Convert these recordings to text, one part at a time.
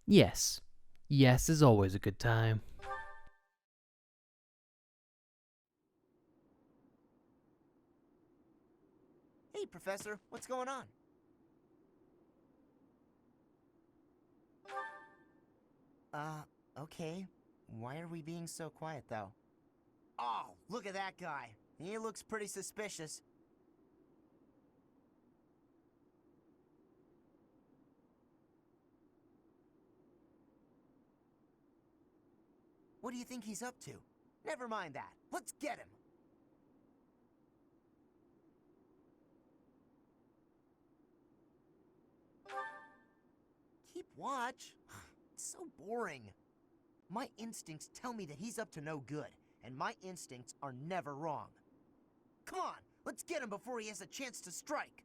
Yes. Yes is always a good time. Hey, Professor, what's going on? Okay. Why are we being so quiet, though? Oh, look at that guy. He looks pretty suspicious. What do you think he's up to? Never mind that. Let's get him. Keep watch? It's so boring. My instincts tell me that he's up to no good, and my instincts are never wrong. Come on, let's get him before he has a chance to strike.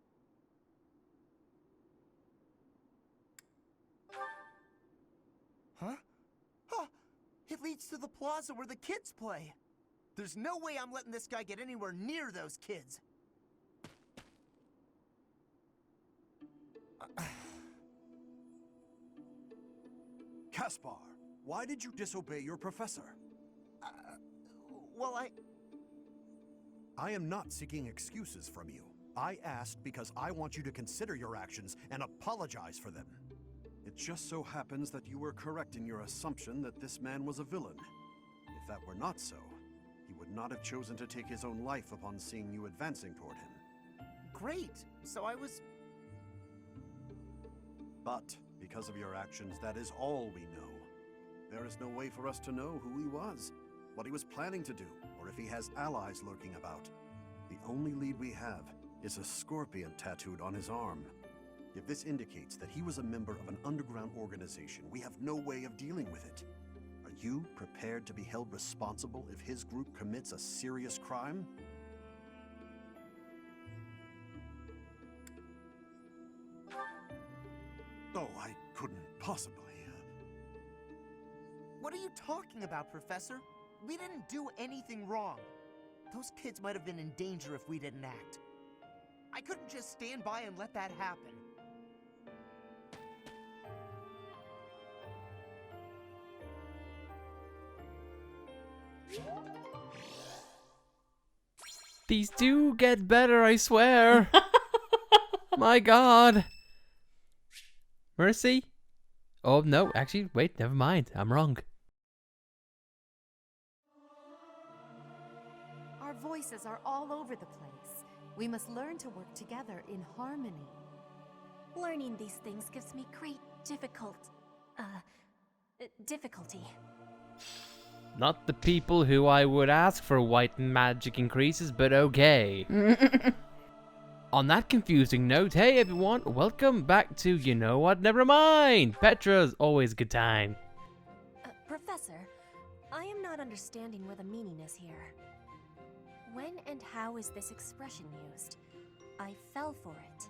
Huh? Huh! It leads to the plaza where the kids play. There's no way I'm letting this guy get anywhere near those kids. Caspar, why did you disobey your professor? Well, I am not seeking excuses from you. I asked because I want you to consider your actions and apologize for them. It just so happens that you were correct in your assumption that this man was a villain. If that were not so, he would not have chosen to take his own life upon seeing you advancing toward him. Great. So I was... But, because of your actions, that is all we know. There is no way for us to know who he was, what he was planning to do, or if he has allies lurking about. The only lead we have is a scorpion tattooed on his arm. If this indicates that he was a member of an underground organization, we have no way of dealing with it. Are you prepared to be held responsible if his group commits a serious crime? Oh, I couldn't possibly. What are you talking about, Professor? We didn't do anything wrong. Those kids might have been in danger if we didn't act. I couldn't just stand by and let that happen. These do get better, I swear. My god. Mercy? Oh, no, actually, wait, never mind. I'm wrong. Our voices are all over the place. We must learn to work together in harmony. Learning these things gives me great difficulty. Not the people who I would ask for white magic increases, but okay. On that confusing note, hey everyone, welcome back to You Know What, Never Mind! Petra's always a good time. Professor, I am not understanding where the meaning is here. When and how is this expression used? I fell for it.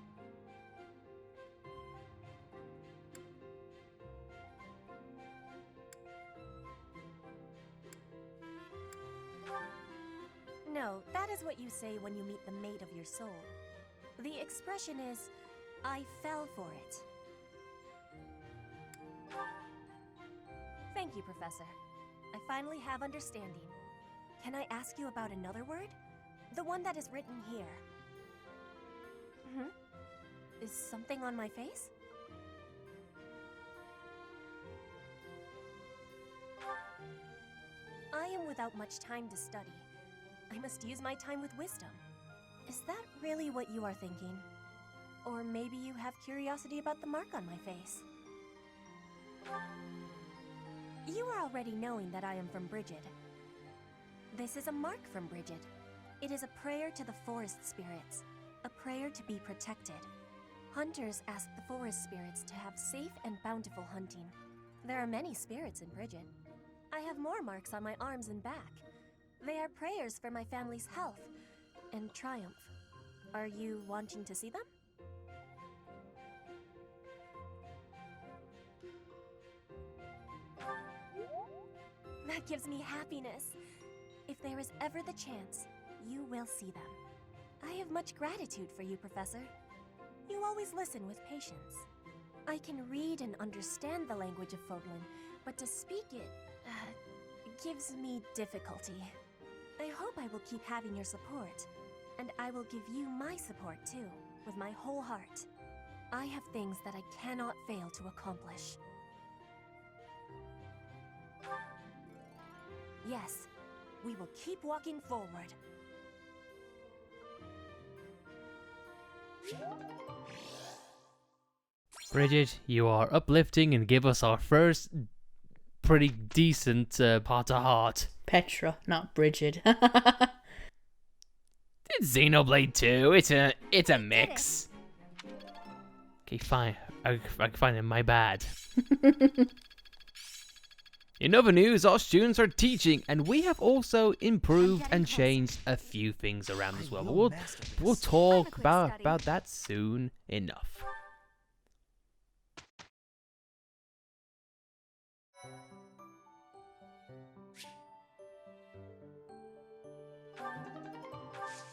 No, that is what you say when you meet the mate of your soul. The expression is, I fell for it. Thank you, Professor. I finally have understanding. Can I ask you about another word? The one that is written here. Is something on my face? I am without much time to study. I must use my time with wisdom. Is that really what you are thinking? Or maybe you have curiosity about the mark on my face? You are already knowing that I am from Brigid. This is a mark from Brigid. It is a prayer to the forest spirits, a prayer to be protected. Hunters ask the forest spirits to have safe and bountiful hunting. There are many spirits in Brigid. I have more marks on my arms and back. They are prayers for my family's health and triumph. Are you wanting to see them? That gives me happiness. If there is ever the chance, you will see them. I have much gratitude for you, Professor. You always listen with patience. I can read and understand the language of feelin, but to speak it, gives me difficulty. I hope I will keep having your support, and I will give you my support too, with my whole heart. I have things that I cannot fail to accomplish. Yes, we will keep walking forward. Bridget, you are uplifting and give us our first pretty decent heart-to-heart. Petra, not Bridget. It's Xenoblade 2. It's a mix. Okay, fine. I can find it. My bad. In other news, our students are teaching, and we have also improved and changed a few things around as well. But we'll talk about that soon enough.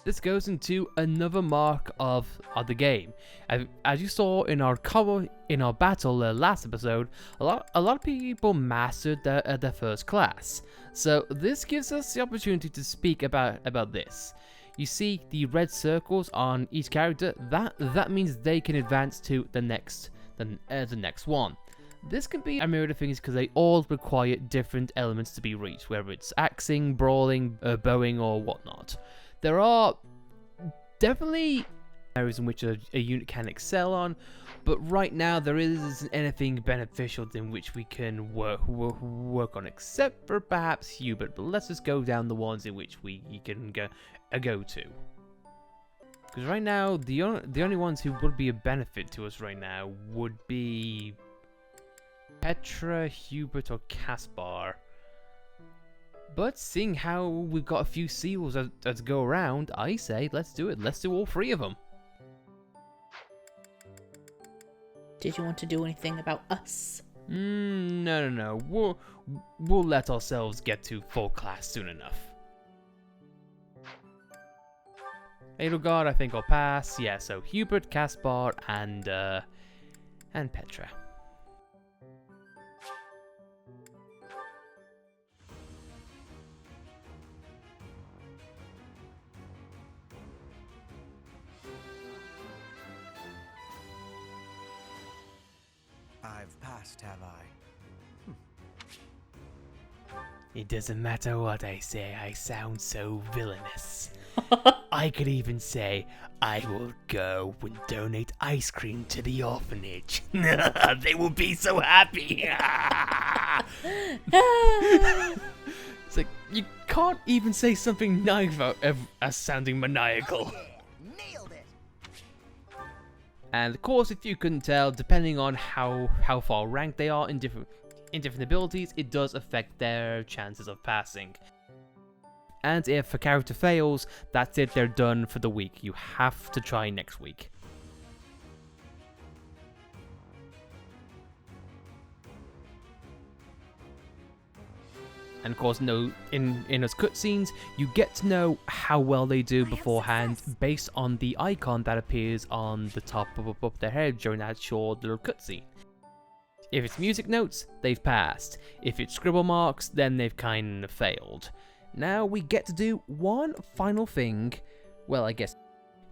This goes into another mark of the game. As you saw in our battle last episode, a lot of people mastered their first class. So this gives us the opportunity to speak about this. You see the red circles on each character. That means they can advance to the next one. This can be a myriad of things because they all require different elements to be reached, whether it's axing, brawling, bowing, or whatnot. There are definitely areas in which a unit can excel on, but right now there isn't anything beneficial in which we can work on, except for perhaps Hubert. But let's just go down the ones in which we can go to. Because right now, the only ones who would be a benefit to us right now would be Petra, Hubert, or Caspar. But seeing how we've got a few seals that go around, I say let's do it. Let's do all three of them. Did you want to do anything about us? No. We'll let ourselves get to full class soon enough. Edelgard, I think I'll pass. Yeah, so Hubert, Caspar, and Petra. I've passed, have I? It doesn't matter what I say, I sound so villainous. I could even say, I will go and donate ice cream to the orphanage. They will be so happy. It's like, you can't even say something nice without as sounding maniacal. Oh, yeah. Nailed it! And of course, if you couldn't tell, depending on how far ranked they are in different abilities, it does affect their chances of passing. And if a character fails, that's it, they're done for the week. You have to try next week. And of course, in those cutscenes, you get to know how well they do beforehand based on the icon that appears on the top of their head during that short little cutscene. If it's music notes, they've passed. If it's scribble marks, then they've kind of failed. Now we get to do one final thing, well, I guess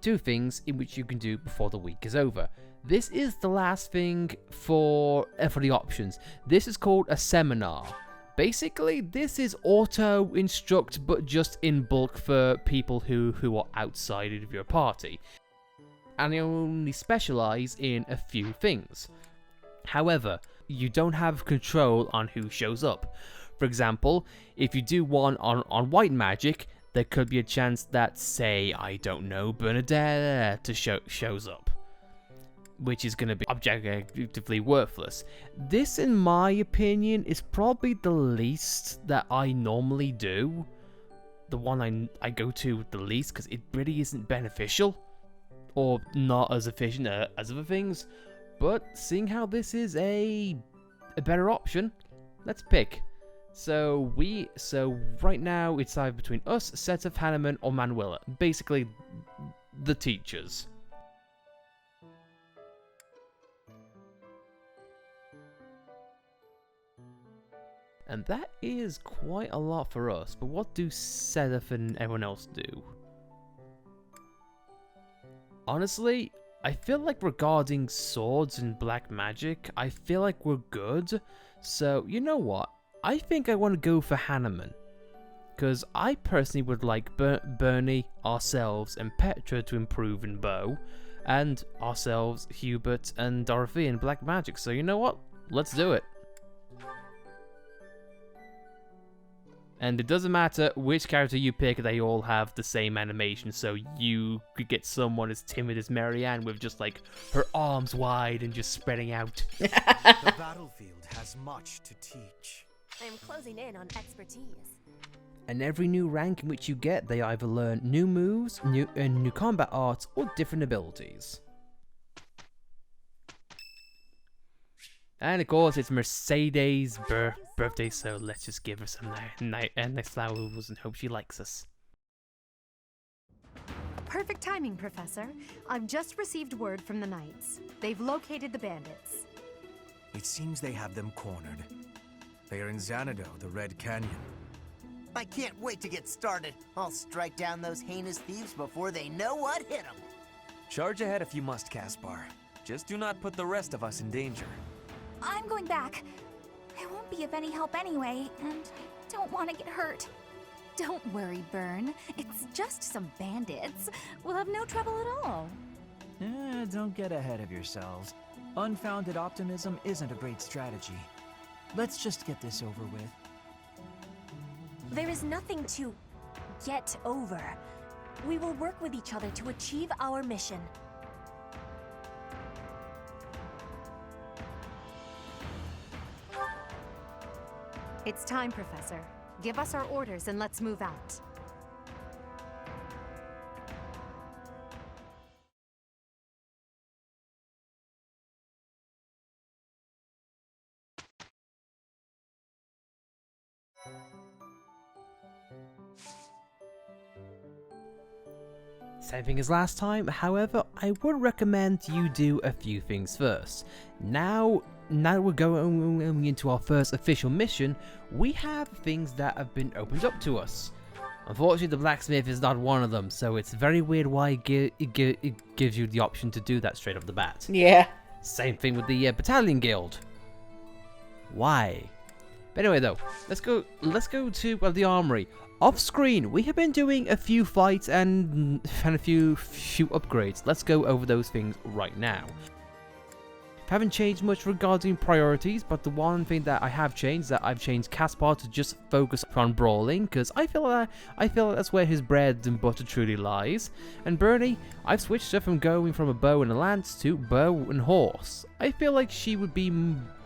two things in which you can do before the week is over. This is the last thing for the options. This is called a seminar. Basically, this is auto-instruct, but just in bulk for people who are outside of your party. And they only specialize in a few things. However, you don't have control on who shows up. For example, if you do one on white magic, there could be a chance that, say, I don't know, Bernadette shows up, which is going to be objectively worthless. This, in my opinion, is probably the least that I normally do. The one I go to the least, because it really isn't beneficial, or not as efficient as other things. But seeing how this is a better option, let's pick. So right now it's either between us, Setov, Hanneman, or Manuela. Basically, the teachers. And that is quite a lot for us, but what do Sedith and everyone else do? Honestly, I feel like regarding swords and black magic, I feel like we're good. So, you know what? I think I want to go for Hanneman. Because I personally would like Bernie, ourselves, and Petra to improve in bow. And ourselves, Hubert, and Dorothy in black magic. So, you know what? Let's do it. And it doesn't matter which character you pick, they all have the same animation, so you could get someone as timid as Marianne with just like her arms wide and just spreading out. The battlefield has much to teach. I am closing in on expertise. And every new rank in which you get, they either learn new moves, new combat arts, or different abilities. And of course, it's Mercedes' birthday, so let's just give her some nice flowers and hope she likes us. Perfect timing, Professor. I've just received word from the Knights. They've located the bandits. It seems they have them cornered. They are in Xanadu, the Red Canyon. I can't wait to get started. I'll strike down those heinous thieves before they know what hit them. Charge ahead if you must, Caspar. Just do not put the rest of us in danger. I'm going back. I won't be of any help anyway, and I don't want to get hurt. Don't worry, Byrne. It's just some bandits. We'll have no trouble at all. Don't get ahead of yourselves. Unfounded optimism isn't a great strategy. Let's just get this over with. There is nothing to get over. We will work with each other to achieve our mission. It's time, Professor. Give us our orders and let's move out. Same thing as last time, however, I would recommend you do a few things first. Now we're going into our first official mission, we have things that have been opened up to us. Unfortunately, the blacksmith is not one of them, so it's very weird why it gives you the option to do that straight off the bat. Yeah. Same thing with the battalion guild. Why? But anyway, though, let's go to the armory. Off screen, we have been doing a few fights and a few upgrades. Let's go over those things right now. Haven't changed much regarding priorities, but the one thing that I have changed is that I've changed Caspar to just focus on brawling, because I feel like that's where his bread and butter truly lies. And Bernie, I've switched her from going from a bow and a lance to bow and horse. I feel like she would be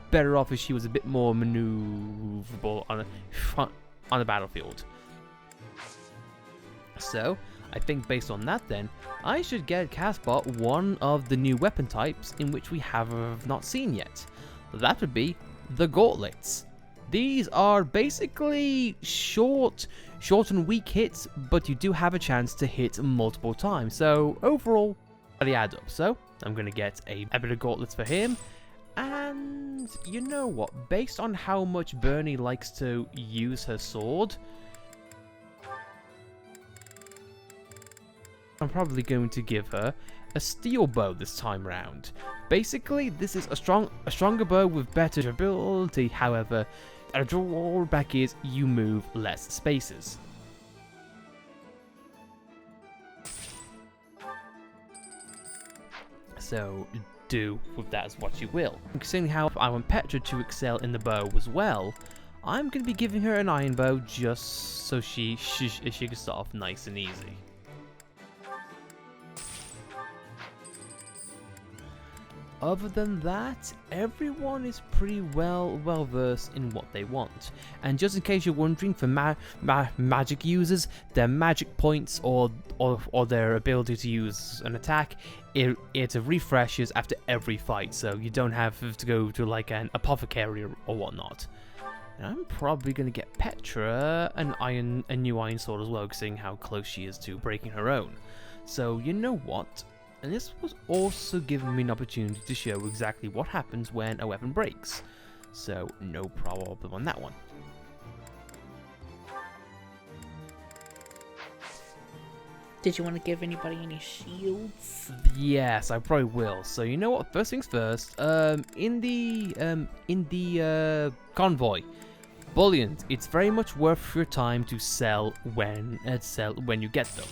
better off if she was a bit more maneuverable on the battlefield. So, I think based on that then, I should get Caspar one of the new weapon types in which we have not seen yet. That would be the Gauntlets. These are basically short and weak hits, but you do have a chance to hit multiple times. So overall, they add up. So I'm going to get a bit of Gauntlets for him. And you know what? Based on how much Bernie likes to use her sword, I'm probably going to give her a steel bow this time round. Basically, this is a stronger bow with better durability. However, a drawback is you move less spaces. So do with that as what you will. Considering how I want Petra to excel in the bow as well, I'm going to be giving her an iron bow just so she can start off nice and easy. Other than that, everyone is pretty well versed in what they want. And just in case you're wondering, for magic users, their magic points or their ability to use an attack, it refreshes after every fight, so you don't have to go to like an apothecary or whatnot. And I'm probably going to get Petra a new iron sword as well, seeing how close she is to breaking her own. So you know what? And this was also giving me an opportunity to show exactly what happens when a weapon breaks. So no problem on that one. Did you want to give anybody any shields? Yes, I probably will. So you know what? First things first. In the convoy, bullions. It's very much worth your time to sell when you get them.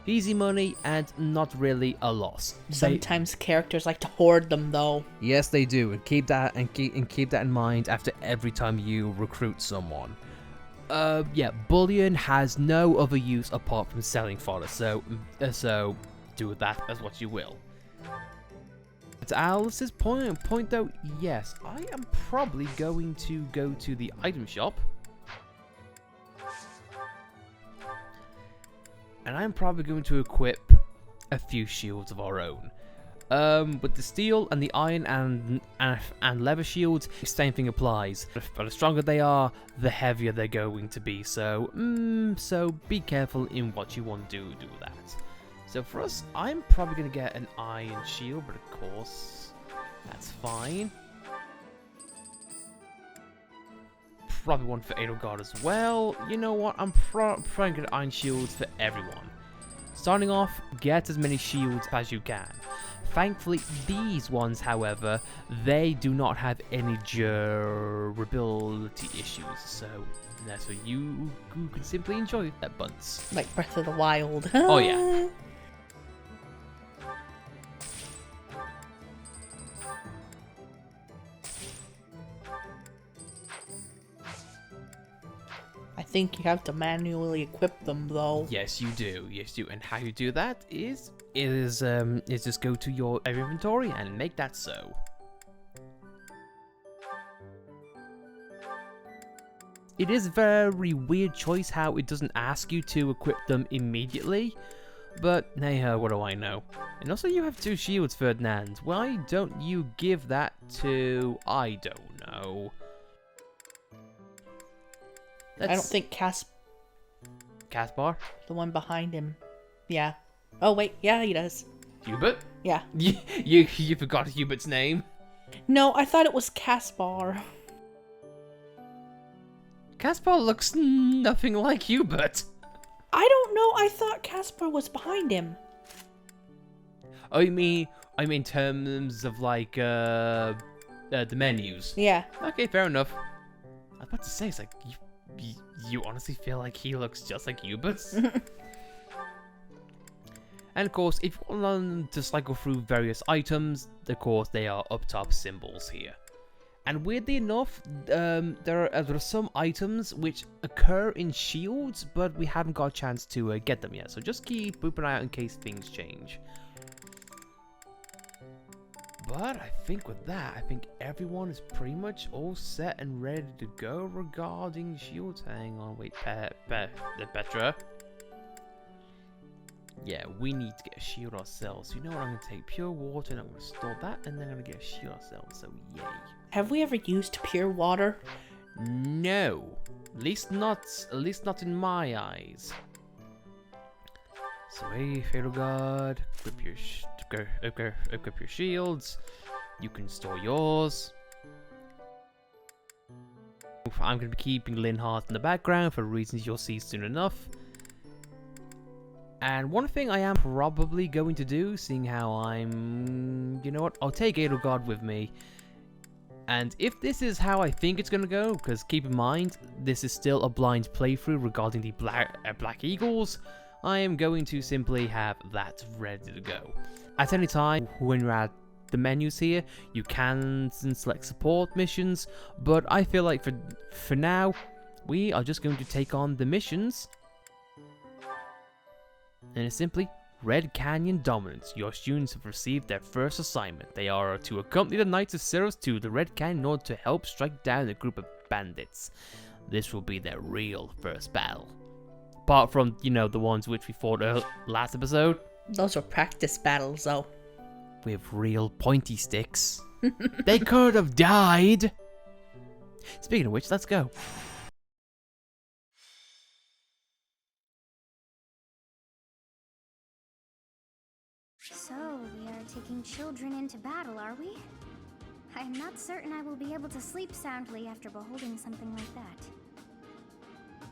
Easy money and not really a loss. Sometimes characters like to hoard them, though. Yes, they do, and keep that in mind after every time you recruit someone. Yeah, bullion has no other use apart from selling fodder, so do with that as what you will. To Alice's point though, yes, I am probably going to go to the item shop. And I'm probably going to equip a few shields of our own. With the steel and the iron and leather shields, same thing applies. But the stronger they are, the heavier they're going to be. So, so be careful in what you want to do with that. So for us, I'm probably going to get an iron shield, but of course, that's fine. Probably one for Edelgard as well. You know what? I'm probably going to get iron shields for everyone. Starting off, get as many shields as you can. Thankfully, these ones, however, they do not have any durability issues, so you can simply enjoy that bunts. Like Breath of the Wild. Oh yeah. I think you have to manually equip them, though. Yes, you do. Yes, you do. And how you do that is just go to your inventory and make that so. It is a very weird choice how it doesn't ask you to equip them immediately, but hey, what do I know? And also, you have 2 shields, Ferdinand. Why don't you give that to? I don't know. I don't think Caspar? The one behind him. Yeah. Oh wait, yeah, he does. Hubert? Yeah. You forgot Hubert's name? No, I thought it was Caspar. Caspar looks nothing like Hubert. I don't know. I thought Caspar was behind him. Oh, you mean in terms of like the menus? Yeah. Okay, fair enough. I was about to say, it's like you honestly feel like he looks just like Hubert? And of course, if you want to cycle through various items, of course they are up top symbols here. And weirdly enough, there are some items which occur in shields, but we haven't got a chance to get them yet. So just keep an eye out in case things change. But I think with that, I think everyone is pretty much all set and ready to go regarding shields. Hang on, wait, Petra. Yeah, we need to get a shield ourselves. You know what? I'm gonna take pure water and I'm gonna store that, and then I'm gonna get a shield ourselves. So yay. Have we ever used pure water? No, at least not in my eyes. So hey, Fatal God, equip your shields. You can store yours. I'm going to be keeping Linhardt in the background for reasons you'll see soon enough. And one thing I am probably going to do, seeing how I'm... You know what? I'll take Edelgard with me. And if this is how I think it's going to go, because keep in mind, this is still a blind playthrough regarding the Black Eagles, I am going to simply have that ready to go. At any time, when you're at the menus here, you can select support missions, but I feel like for now, we are just going to take on the missions. And it's simply Red Canyon Dominance. Your students have received their first assignment. They are to accompany the Knights of Seiros to the Red Canyon in order to help strike down a group of bandits. This will be their real first battle. Apart from, you know, the ones which we fought last episode. Those are practice battles, though. With real pointy sticks. They could have died. Speaking of which, let's go. So, we are taking children into battle, are we? I am not certain I will be able to sleep soundly after beholding something like that. I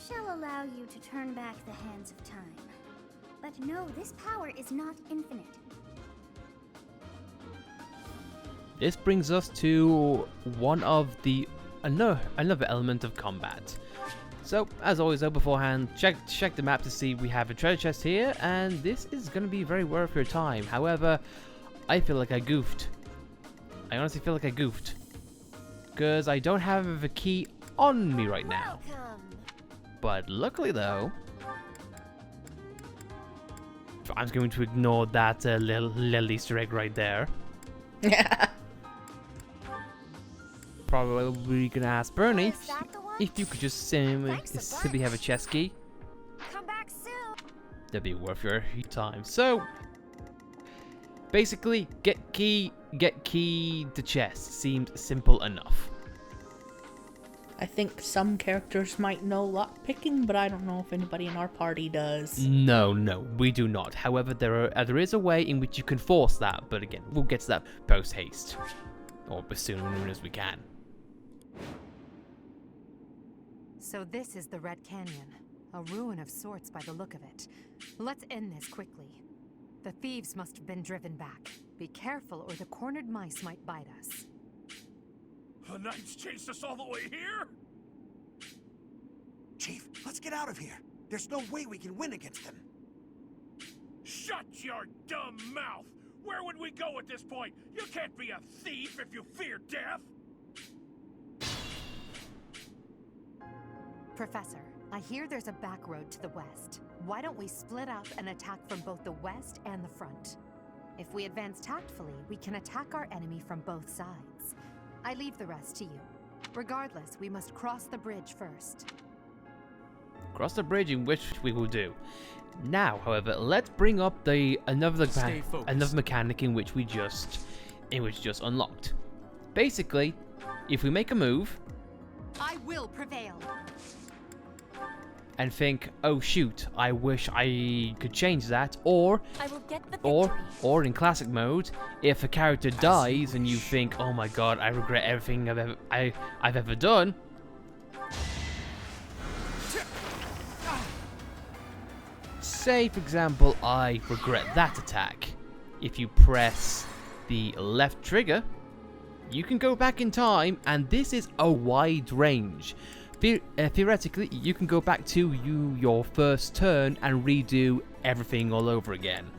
shall allow you to turn back the hands of time. But no, this power is not infinite. This brings us to one of the another element of combat. So, as always though, beforehand, check the map to see we have a treasure chest here, and this is going to be very worth your time. However, I feel like I goofed. I honestly feel like I goofed. Because I don't have a key on me right now. But luckily though, I'm going to ignore that little Easter egg right there. Probably gonna ask Bernie if you could just simply have a chest key. Come back soon. That'd be worth your time. So basically, get key the chest. Seemed simple enough. I think some characters might know lockpicking, but I don't know if anybody in our party does. No, we do not. However, there is a way in which you can force that, but again, we'll get to that post haste, or as soon as we can. So this is the Red Canyon, a ruin of sorts by the look of it. Let's end this quickly. The thieves must have been driven back. Be careful, or the cornered mice might bite us. The knights chased us all the way here? Chief, let's get out of here. There's no way we can win against them. Shut your dumb mouth! Where would we go at this point? You can't be a thief if you fear death! Professor, I hear there's a back road to the west. Why don't we split up and attack from both the west and the front? If we advance tactfully, we can attack our enemy from both sides. I leave the rest to you. Regardless, we must cross the bridge first. Cross the bridge, in which we will do. Now, however, let's bring up another mechanic in which we just unlocked. Basically, if we make a move, I will prevail. And think, oh shoot, I wish I could change that, or I will get the victory. or in classic mode, if a character dies and you think, oh my god, I regret everything I've ever done. Say, for example, I regret that attack. If you press the left trigger, you can go back in time, and this is a wide range. Theoretically, you can go back to your first turn and redo everything all over again.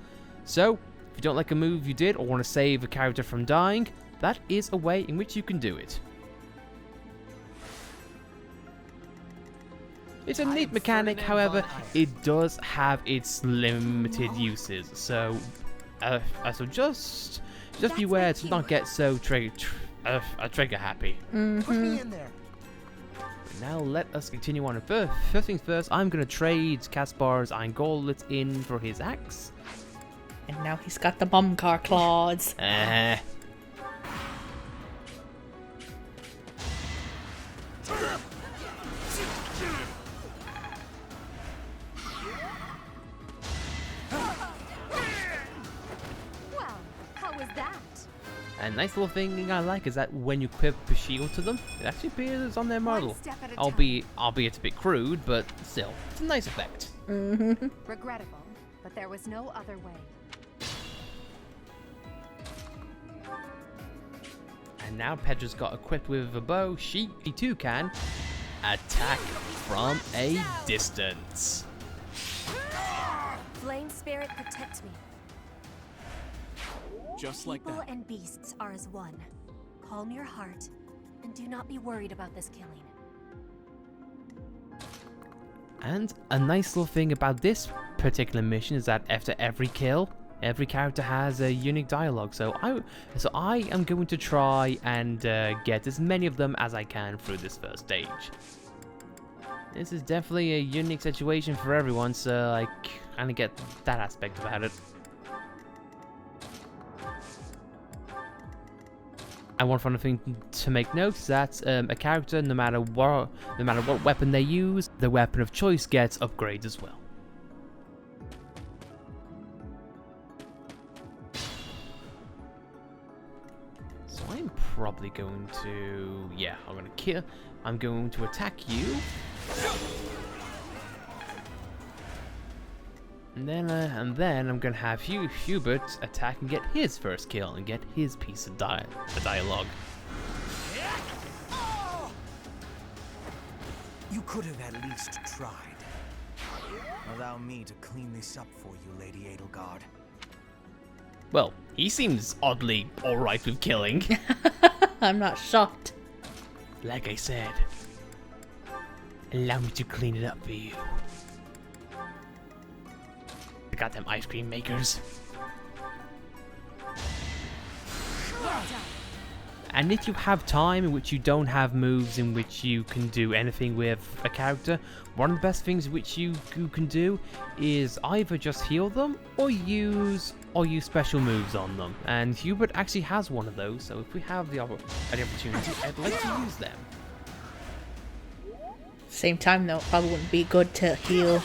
So, if you don't like a move you did or want to save a character from dying, that is a way in which you can do it. It's a neat mechanic, however, it does have its limited uses. So just beware to not get so trigger happy. Put me in there. Now let us continue on. First things first, I'm going to trade Kaspar's Iron Gauntlets in for his axe. And now he's got the bum car claws. Well, how was that? A nice little thing I like is that when you equip a shield to them, it actually appears on their model. Albeit a bit crude, but still, it's a nice effect. Regrettable, but there was no other way. And now Petra's got equipped with a bow. She too can attack from a distance. Flame spirit, protect me. Just like People that. and beasts are as one. Calm your heart, and do not be worried about this killing. And a nice little thing about this particular mission is that after every kill, every character has a unique dialogue. So I am going to try and get as many of them as I can through this first stage. This is definitely a unique situation for everyone, so I kind of get that aspect about it. And one fun thing to make note is that a character, no matter what weapon they use, the weapon of choice gets upgrades as well. So I'm probably going to, I'm going to attack you. And then I'm gonna have Hubert attack and get his first kill and get his piece of dialogue. You could have at least tried. Allow me to clean this up for you, Lady Edelgard. Well, he seems oddly alright with killing. I'm not shocked. Like I said, allow me to clean it up for you. The goddamn ice cream makers. And if you have time in which you don't have moves in which you can do anything with a character, one of the best things which you can do is either just heal them or use special moves on them. And Hubert actually has one of those, so if we have the opportunity, I'd like to use them. Same time though, it probably wouldn't be good to heal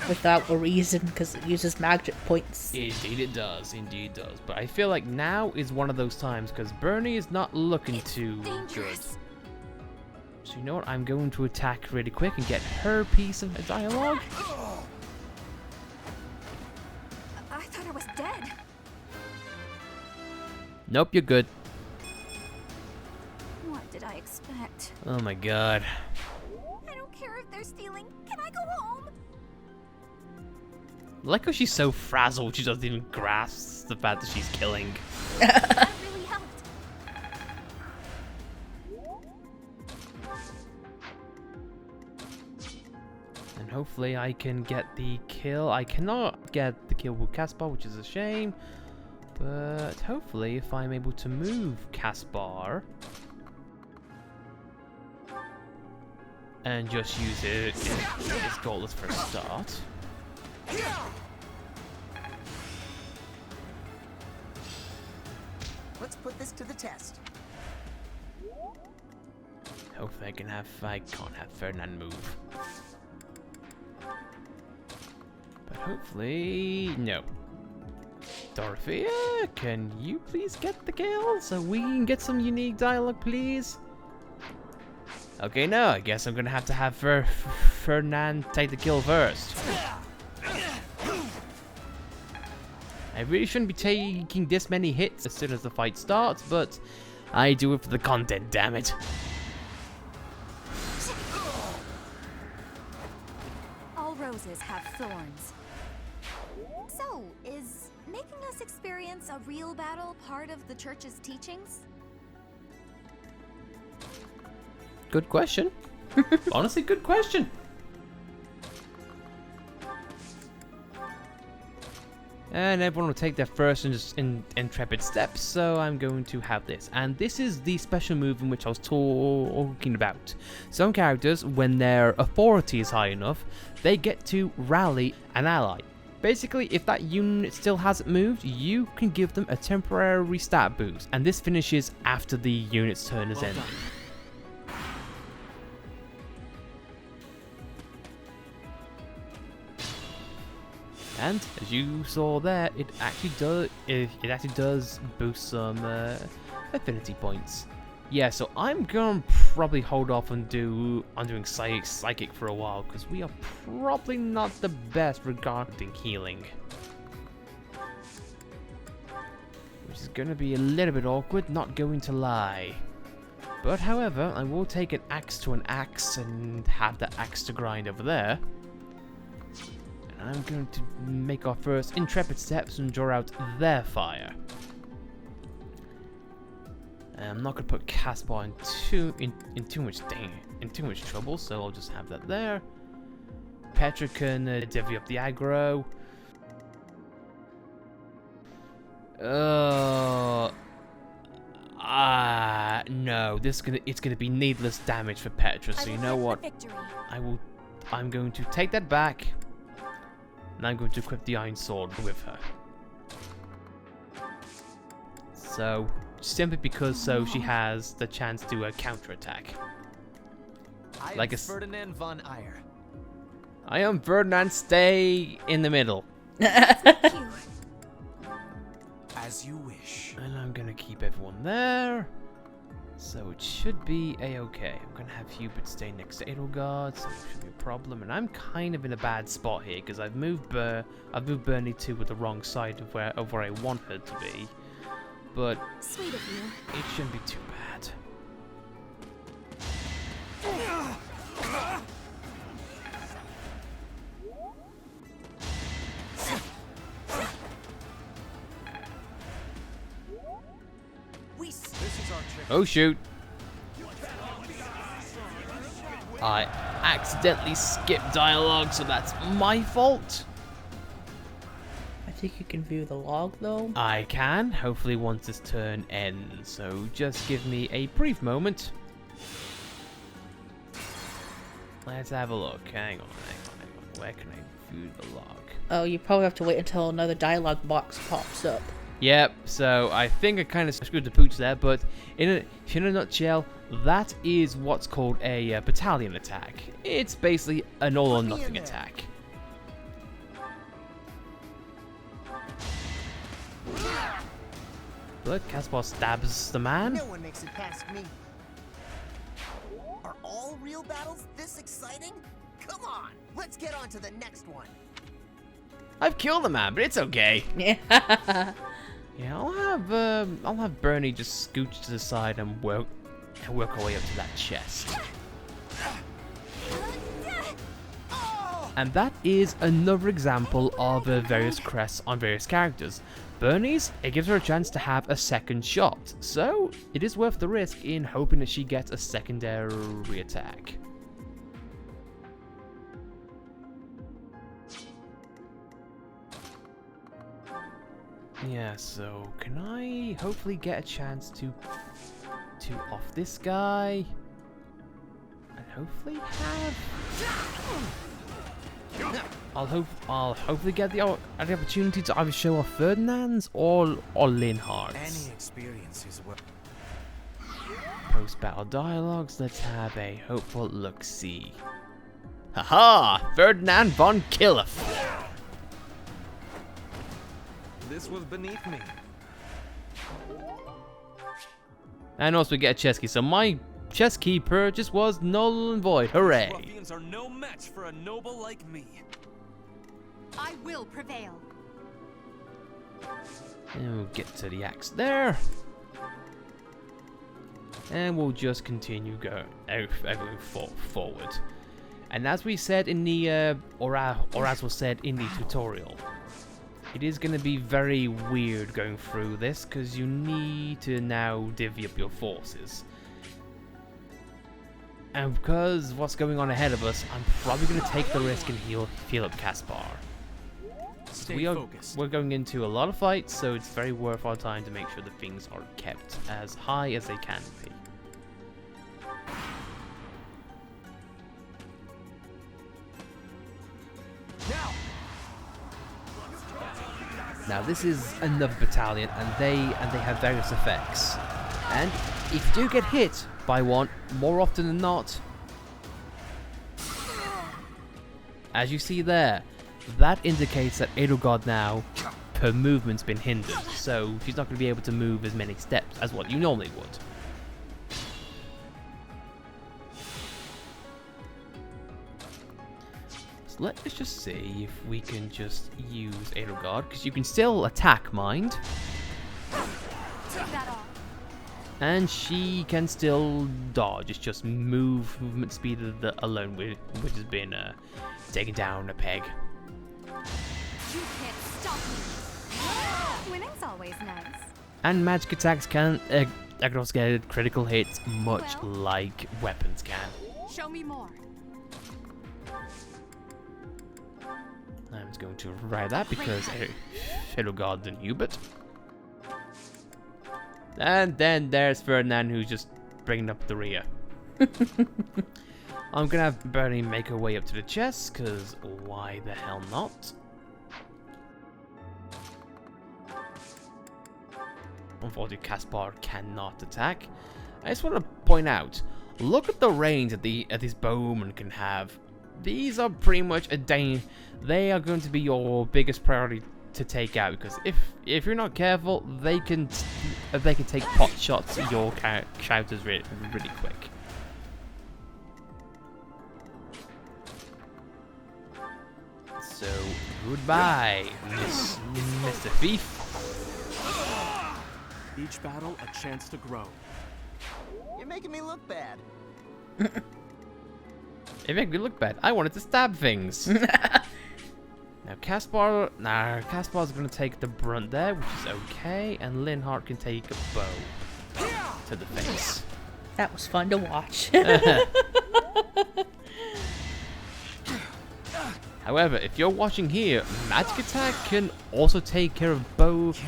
without a reason because it uses magic points. Indeed it does, indeed it does. But I feel like now is one of those times because Bernie is not looking too good. So you know what, I'm going to attack really quick and get her piece of dialogue. I thought I was dead. Nope, you're good. What did I expect? Oh my god. I don't care if they're stealing. Can I go home? I like how she's so frazzled she doesn't even grasp the fact that she's killing. That really helped. And hopefully I can get the kill. I cannot get the kill with Caspar, which is a shame. But hopefully if I'm able to move Caspar and just use it as Gauntlets for a start. Let's put this to the test. Hopefully I can't have Ferdinand move. But hopefully, no. Dorothea, can you please get the kill so we can get some unique dialogue, please? Okay, no, I guess I'm gonna have to have Ferdinand take the kill first. I really shouldn't be taking this many hits as soon as the fight starts, but I do it for the content, damn it. All roses have thorns. So, is making us experience a real battle part of the church's teachings? Good question. Honestly, good question. And everyone will take their first intrepid steps, so I'm going to have this. And this is the special move in which I was talking about. Some characters, when their authority is high enough, they get to rally an ally. Basically, if that unit still hasn't moved, you can give them a temporary stat boost. And this finishes after the unit's turn is ended. And as you saw there, it actually does boost some affinity points. Yeah, so I'm gonna probably hold off on doing psychic for a while because we are probably not the best regarding healing, which is gonna be a little bit awkward, not going to lie. But however, I will take an axe to an axe and have that axe to grind over there. I'm going to make our first intrepid steps and draw out their fire. I'm not going to put Caspar in too much trouble, so I'll just have that there. Petra can divvy up the aggro. No, it's gonna be needless damage for Petra. So you know what? I'm going to take that back. And I'm going to equip the Iron Sword with her. So, simply because she has the chance to do a counterattack. Like a Ferdinand von Eyre. I am Ferdinand, stay in the middle. As you wish. And I'm gonna keep everyone there. So it should be a-okay. I'm gonna have Hubert stay next to Edelgard, so it should be a problem. And I'm kind of in a bad spot here because I've moved Bernie to the wrong side of where I want her to be. But Sweet of you. it shouldn't be too bad. Oh shoot! I accidentally skipped dialogue, so that's my fault. I think you can view the log though. I can, hopefully once this turn ends, so just give me a brief moment. Let's have a look. Hang on. Where can I view the log? Oh, you probably have to wait until another dialogue box pops up. Yep, so I think I kind of screwed the pooch there, but in a nutshell, that is what's called a battalion attack. It's basically an all-or-nothing attack. But Caspar stabs the man. No one makes it past me. Are all real battles this exciting? Come on, let's get on to the next one. I've killed the man, but it's okay. Yeah. Yeah, I'll have Bernie just scooch to the side and work our way up to that chest. And that is another example of various crests on various characters. Bernie's, it gives her a chance to have a second shot, so it is worth the risk in hoping that she gets a secondary attack. Yeah, so can I hopefully get a chance to off this guy and hopefully have I'll hopefully get the opportunity to either show off Ferdinand's or Linhardt's. Any experience is worth. Post-battle dialogues, let's have a hopeful look-see. Haha! Ferdinand von Killef! This was beneath me. And also we get a chest key, so my chest key purchase was null and void. Hooray! Ruffians are no match for a noble like me. I will prevail. And we'll get to the axe there. And we'll just continue going forward. And as we said in the, or as was said in the tutorial, it is going to be very weird going through this because you need to now divvy up your forces. And because what's going on ahead of us, I'm probably going to take the risk and heal up Caspar. We're going into a lot of fights, so it's very worth our time to make sure that things are kept as high as they can be. Now this is another battalion, and they have various effects. And if you do get hit by one, more often than not, as you see there, that indicates that Edelgard now, her movement's been hindered, so she's not going to be able to move as many steps as what you normally would. So let's just see if we can just use Edelgard, because you can still attack, mind. And she can still dodge. It's just movement speed alone, which has been taken down a peg. You can't stop me. Winning's always nice. And magic attacks can also get critical hits, much like weapons can. Show me more. I'm just going to write that because Edelgard and Hubert. And then there's Ferdinand, who's just bringing up the rear. I'm gonna have Bernie make her way up to the chest, because why the hell not? Unfortunately, Caspar cannot attack. I just want to point out, look at the range that these bowmen can have. These are pretty much they are going to be your biggest priority to take out, because if you're not careful, they can take pot shots at your characters really quick. So goodbye, Mr. Thief. Each battle a chance to grow. You're making me look bad. It made me look bad. I wanted to stab things. Now Caspar's gonna take the brunt there, which is okay, and Linhardt can take a bow to the face. That was fun to watch. However, if you're watching here, magic attack can also take care of bows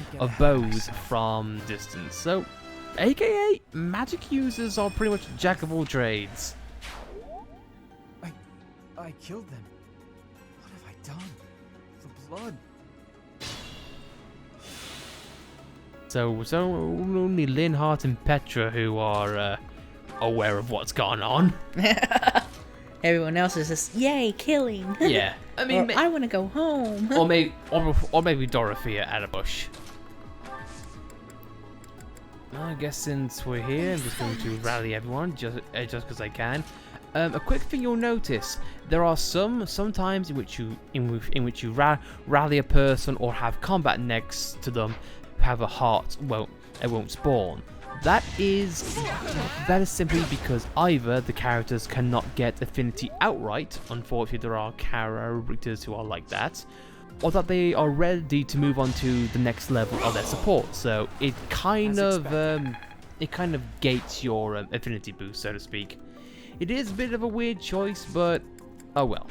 from distance. So, aka magic users are pretty much jack of all trades. I killed them. What have I done? The blood. So only Linhardt and Petra who are aware of what's going on. Everyone else is just, yay, killing. Yeah, I mean, I want to go home. or maybe Dorothea at a bush. I guess since we're here, I'm just going to rally everyone just because I can. A quick thing you'll notice: there are some times in which you rally a person or have combat next to them who have a heart. Well, it won't spawn. That is simply because either the characters cannot get affinity outright. Unfortunately, there are characters who are like that, or that they are ready to move on to the next level of their support. So it kind of gates your affinity boost, so to speak. It is a bit of a weird choice, but oh well.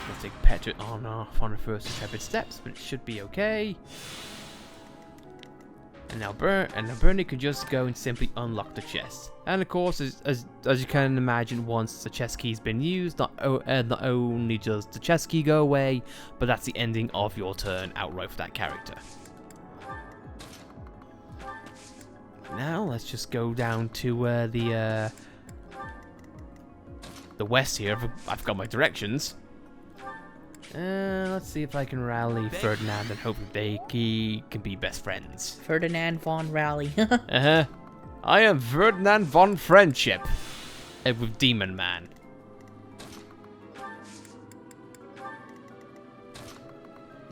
Let's take Petra on off on her first intrepid steps, but it should be okay. And now Bernie can just go and simply unlock the chest. And of course, as you can imagine, once the chest key's been used, not only does the chest key go away, but that's the ending of your turn outright for that character. Now let's just go down to the west here. I've got my directions. Let's see if I can rally Ferdinand and hope that they can be best friends. Ferdinand von Rally. I am Ferdinand von Friendship. With Demon Man.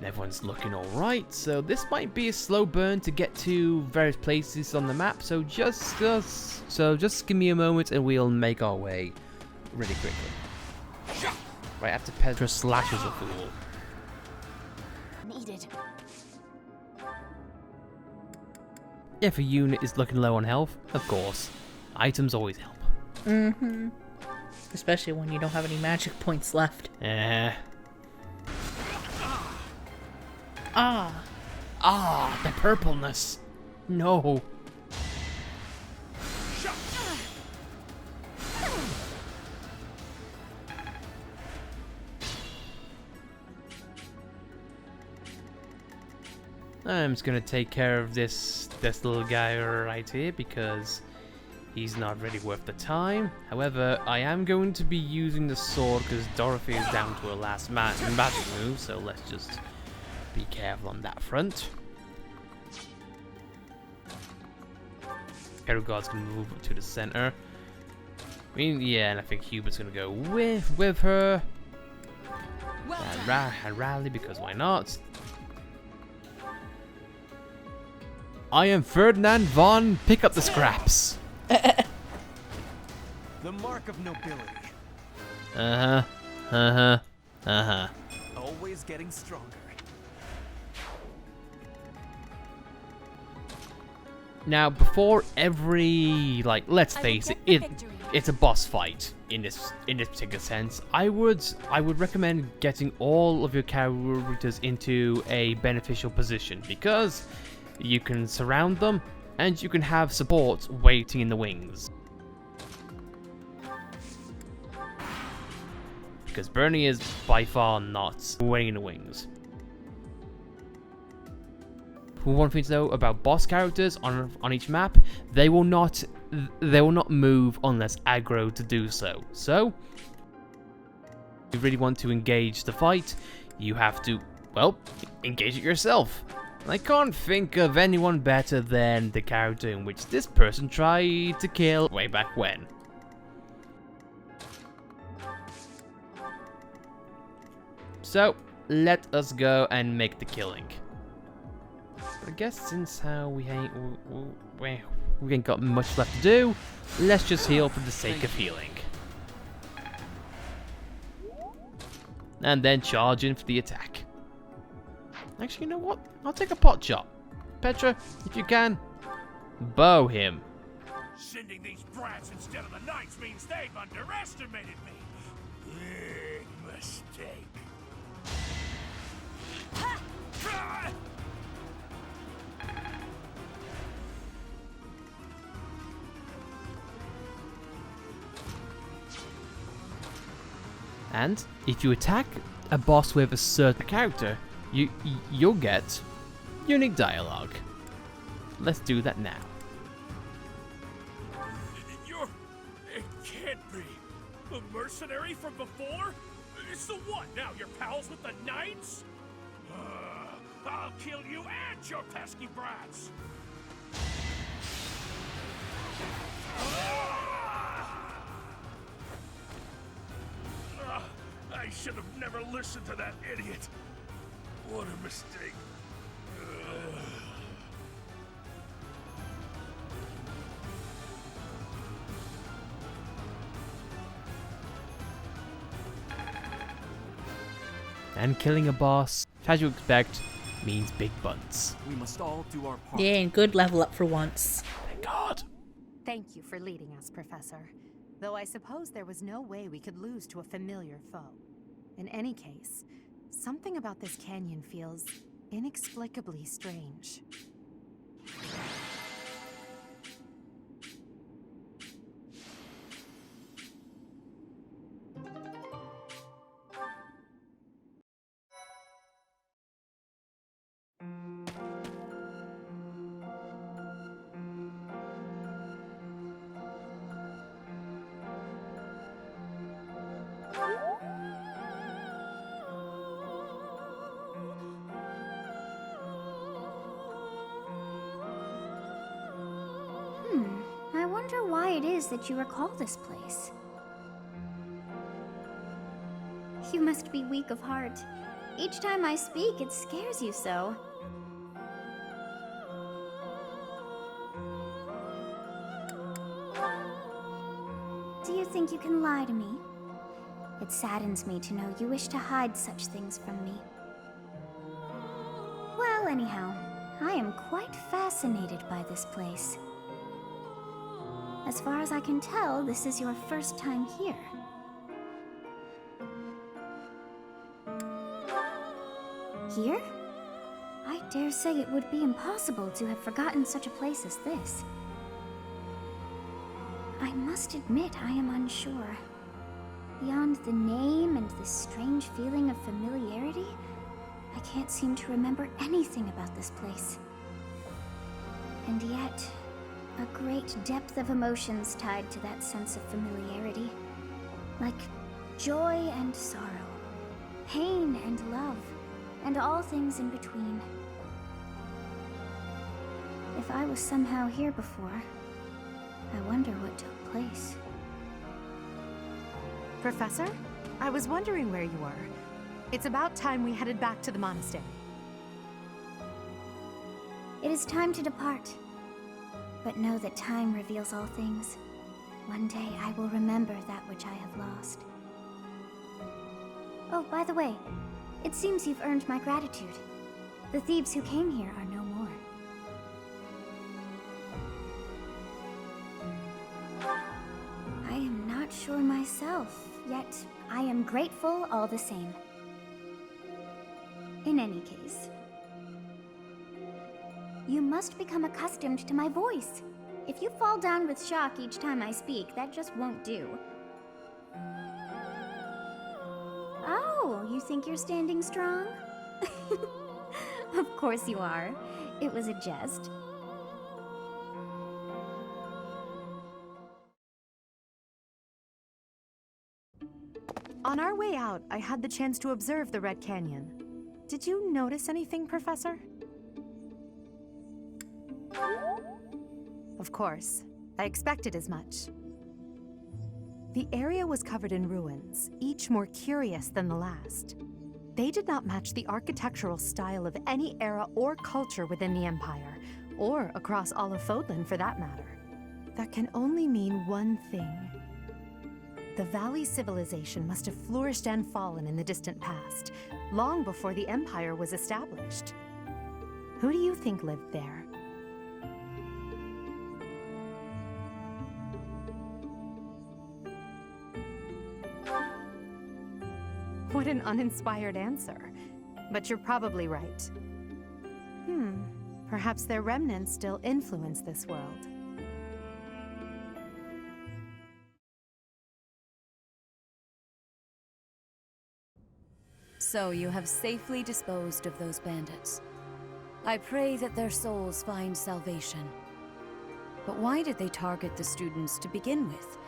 Everyone's looking alright, so this might be a slow burn to get to various places on the map, so just give me a moment and we'll make our way really quickly. Right after Petra slashes a fool. Needed. If a unit is looking low on health, of course, items always help. Mm-hmm. Especially when you don't have any magic points left. The purpleness. No. I'm just gonna take care of this little guy right here because he's not really worth the time. However, I am going to be using the sword because Dorothy is down to her last magic move, so let's just be careful on that front. Perigord's gonna move to the center. I mean, yeah, and I think Hubert's gonna go with her. And rally because why not? I am Ferdinand von Pick Up the Scraps. The mark of nobility. Always getting stronger. Now, before every, let's face it, it's a boss fight in this particular sense. I would recommend getting all of your characters into a beneficial position because you can surround them and you can have support waiting in the wings. Because Bernie is by far not waiting in the wings. One thing to know about boss characters on each map, they will not move unless aggroed to do so. So If you really want to engage the fight, you have to, well, engage it yourself. And I can't think of anyone better than the character in which this person tried to kill way back when. So, let us go and make the killing. I guess since how we ain't got much left to do, let's just heal for the sake of healing. And then charge in for the attack. Actually, you know what? I'll take a pot shot. Petra, if you can, bow him. Sending these brats instead of the knights means they've underestimated me. Big mistake. And if you attack a boss with a certain character, you'll get unique dialogue. Let's do that now. It can't be. The mercenary from before? So what, now you're pals with the knights? I'll kill you and your pesky brats! I should have never listened to that idiot. What a mistake. And killing a boss, as you expect, means big buns. We must all do our part. Yeah, good level up for once. Thank God. Thank you for leading us, Professor. Though I suppose there was no way we could lose to a familiar foe. In any case, something about this canyon feels inexplicably strange. I wonder why it is that you recall this place. You must be weak of heart. Each time I speak, it scares you so. Do you think you can lie to me? It saddens me to know you wish to hide such things from me. Well, anyhow, I am quite fascinated by this place. As far as I can tell, this is your first time here. Here? I dare say it would be impossible to have forgotten such a place as this. I must admit I am unsure. Beyond the name and this strange feeling of familiarity, I can't seem to remember anything about this place. And yet, a great depth of emotions tied to that sense of familiarity. Like joy and sorrow, pain and love, and all things in between. If I was somehow here before, I wonder what took place. Professor, I was wondering where you were. It's about time we headed back to the monastery. It is time to depart. But know that time reveals all things. One day I will remember that which I have lost. Oh, by the way, it seems you've earned my gratitude. The thieves who came here are no more. I am not sure myself, yet I am grateful all the same. In any case, you must become accustomed to my voice. If you fall down with shock each time I speak, that just won't do. Oh, you think you're standing strong? Of course you are. It was a jest. On our way out, I had the chance to observe the Red Canyon. Did you notice anything, Professor? Of course. I expected as much. The area was covered in ruins, each more curious than the last. They did not match the architectural style of any era or culture within the Empire, or across all of Fodlan for that matter. That can only mean one thing. The Valley civilization must have flourished and fallen in the distant past, long before the Empire was established. Who do you think lived there? What an uninspired answer. But you're probably right. Perhaps their remnants still influence this world. So you have safely disposed of those bandits. I pray that their souls find salvation. But why did they target the students to begin with?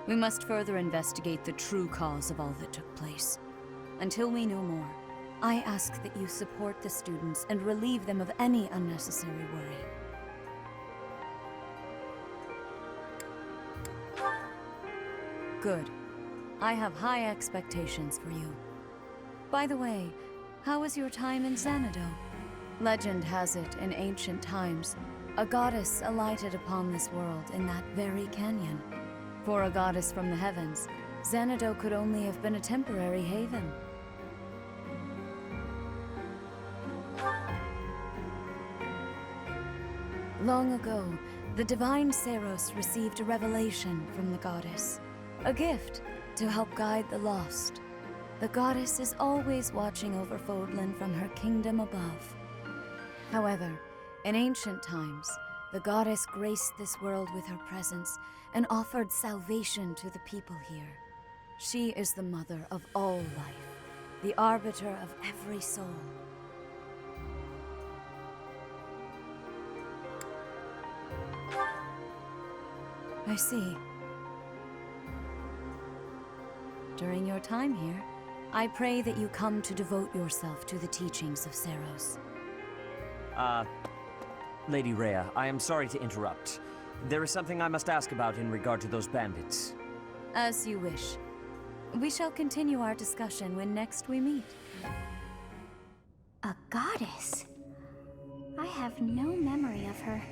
We must further investigate the true cause of all that took place. Until we know more, I ask that you support the students and relieve them of any unnecessary worry. Good. I have high expectations for you. By the way, how was your time in Xanadu? Legend has it, in ancient times, a goddess alighted upon this world in that very canyon. For a goddess from the heavens, Xanadu could only have been a temporary haven. Long ago, the divine Seiros received a revelation from the goddess, a gift to help guide the lost. The goddess is always watching over Fodlan from her kingdom above. However, in ancient times, the goddess graced this world with her presence and offered salvation to the people here. She is the mother of all life, the arbiter of every soul. I see. During your time here, I pray that you come to devote yourself to the teachings of Seiros. Lady Rhea, I am sorry to interrupt. There is something I must ask about in regard to those bandits. As you wish. We shall continue our discussion when next we meet. A goddess? I have no memory of her.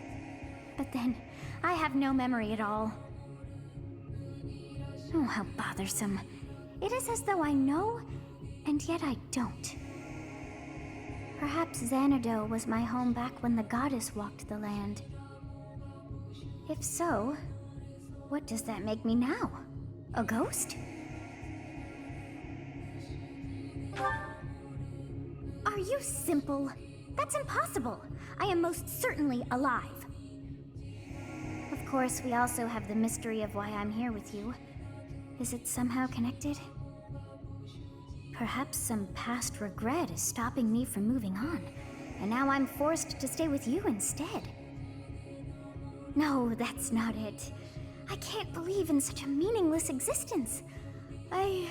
But then, I have no memory at all. Oh, how bothersome. It is as though I know, and yet I don't. Perhaps Xanadu was my home back when the goddess walked the land. If so, what does that make me now? A ghost? Are you simple? That's impossible. I am most certainly alive. Of course, we also have the mystery of why I'm here with you. Is it somehow connected? Perhaps some past regret is stopping me from moving on, and now I'm forced to stay with you instead. No, that's not it. I can't believe in such a meaningless existence. I